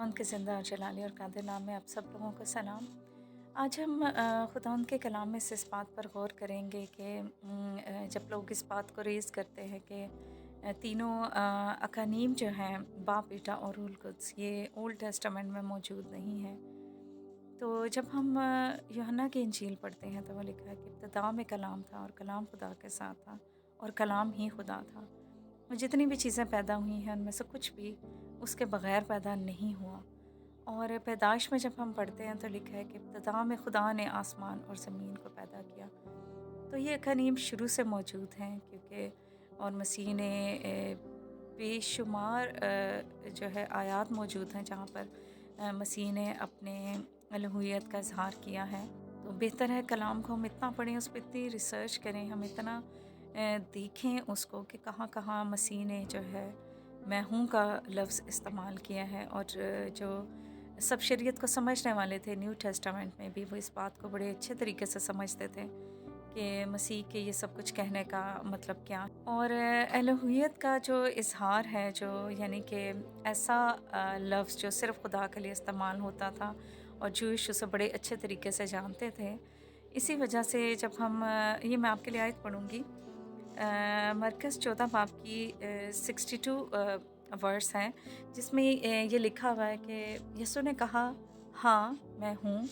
खुदावंद के ज़िंदा और जलाली और कादिर नाम में आप सब लोगों को सलाम। आज हम खुदावंद के कलाम में से इस बात पर गौर करेंगे कि जब लोग इस बात को रेज़ करते हैं कि तीनों अकानीम जो हैं बाप, बेटा और रूहुल कुद्स, ये ओल्ड टेस्टामेंट में मौजूद नहीं है। तो जब हम यूहन्ना की इंजील पढ़ते हैं तो वो लिखा है कि इब्तिदा में कलाम था और कलाम खुदा के साथ था और कलाम ही खुदा था। और जितनी भी चीज़ें पैदा हुई हैं उनमें से कुछ भी उसके बग़ैर पैदा नहीं हुआ। और पैदाइश में जब हम पढ़ते हैं तो लिखा है कि इब्तिदा में खुदा ने आसमान और ज़मीन को पैदा किया। तो ये अकानीम शुरू से मौजूद हैं, क्योंकि और मसीह ने बेशुमार जो है आयात मौजूद हैं जहाँ पर मसीह ने अपने अलूहियत का इज़हार किया है। तो बेहतर है कलाम को हम इतना पढ़ें, उस पर इतनी रिसर्च करें, हम इतना देखें उसको कि कहाँ कहाँ मसीह ने जो है मैं हूँ का लफ्ज़ इस्तेमाल किया है। और जो सब शरीयत को समझने वाले थे न्यू टेस्टामेंट में भी, वो इस बात को बड़े अच्छे तरीके से समझते थे कि मसीह के ये सब कुछ कहने का मतलब क्या। और एलोहियत का जो इज़हार है, जो यानी कि ऐसा लफ्ज़ जो सिर्फ़ खुदा के लिए इस्तेमाल होता था और जूइश उसे बड़े अच्छे तरीके से जानते थे। इसी वजह से जब हम ये मैं आपके लिए आयत पढ़ूँगी, मरकज़ 14 बाब की 62 वर्स हैं, जिसमें ये लिखा हुआ है कि यीशु ने कहा, हाँ मैं हूँ,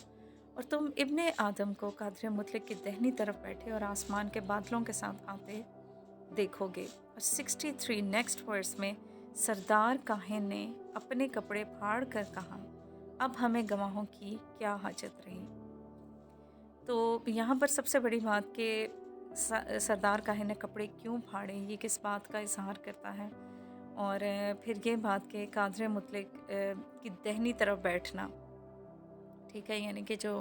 और तुम इब्ने आदम को कादर मुतलक की दाहिनी तरफ बैठे और आसमान के बादलों के साथ आते देखोगे। और 63 नेक्स्ट वर्स में सरदार काहिन ने अपने कपड़े फाड़ कर कहा, अब हमें गवाहों की क्या हाजत रही। तो यहाँ पर सबसे बड़ी बात कि सरदार काहिन ने कपड़े क्यों फाड़े, ये किस बात का इजहार करता है। और फिर ये बात कि कादर मुतलक की दाहिनी तरफ बैठना, ठीक है, यानी कि जो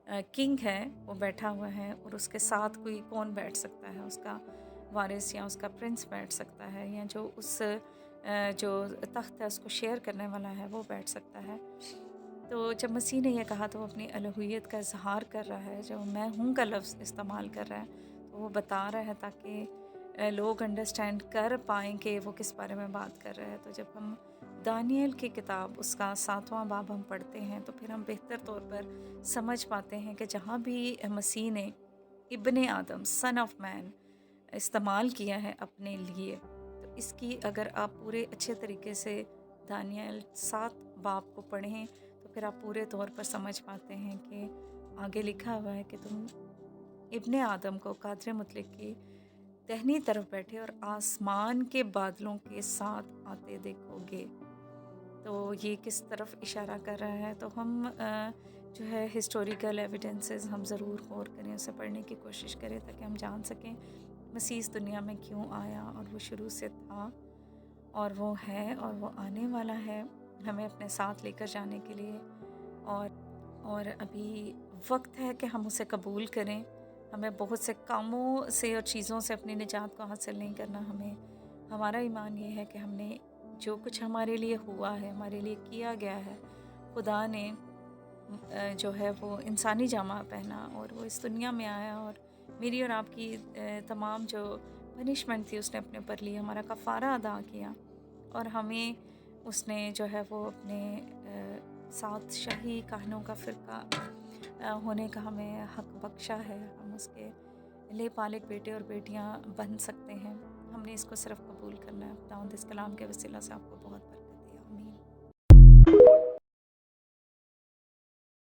किंग है वो बैठा हुआ है और उसके साथ कोई कौन बैठ सकता है, उसका वारिस या उसका प्रिंस बैठ सकता है, या जो उस जो तख्त है उसको शेयर करने वाला है वो बैठ सकता है। तो जब मसीह ने यह कहा तो वो अपनी अलूहियत का इजहार कर रहा है, जो मैं हूँ का लफ्ज़ इस्तेमाल कर रहा है, तो वो बता रहा है ताकि लोग अंडरस्टैंड कर पाएँ कि वो किस बारे में बात कर रहा है। तो जब हम दानियल की किताब उसका 7वां बाब हम पढ़ते हैं तो फिर हम बेहतर तौर पर समझ पाते हैं कि जहाँ भी मसीह ने इब्ने आदम, सन ऑफ मैन, इस्तेमाल किया है अपने लिए, तो इसकी अगर आप पूरे अच्छे तरीके से दानियल 7 बाब को पढ़ें तो फिर आप पूरे तौर पर समझ पाते हैं कि आगे लिखा हुआ है कि तुम इब्ने आदम को कादर मुतलक की दाहिनी तरफ बैठे और आसमान के बादलों के साथ आते देखोगे। तो ये किस तरफ इशारा कर रहा है, तो हम जो है हिस्टोरिकल एविडेंसेस हम ज़रूर गौर करें, उसे पढ़ने की कोशिश करें ताकि हम जान सकें मसीह इस दुनिया में क्यों आया, और वो शुरू से था और वो है और वो आने वाला है हमें अपने साथ लेकर जाने के लिए। और अभी वक्त है कि हम उसे कबूल करें। हमें बहुत से कामों से और चीज़ों से अपनी निजात को हासिल नहीं करना। हमें हमारा ईमान ये है कि हमने जो कुछ हमारे लिए हुआ है, हमारे लिए किया गया है, खुदा ने जो है वो इंसानी जामा पहना और वो इस दुनिया में आया और मेरी और आपकी तमाम जो पनिशमेंट थी उसने अपने ऊपर ली, हमारा कफ़ारा अदा किया और हमें उसने जो है वो अपने साथ शाही काहनों का फ़िरका होने का हमें हक बख्शा है। हम उसके ले पालक बेटे और बेटियां बन सकते हैं। हमने इसको सिर्फ कबूल करना है। खुदावंद इस कलाम के वसीला से आपको बहुत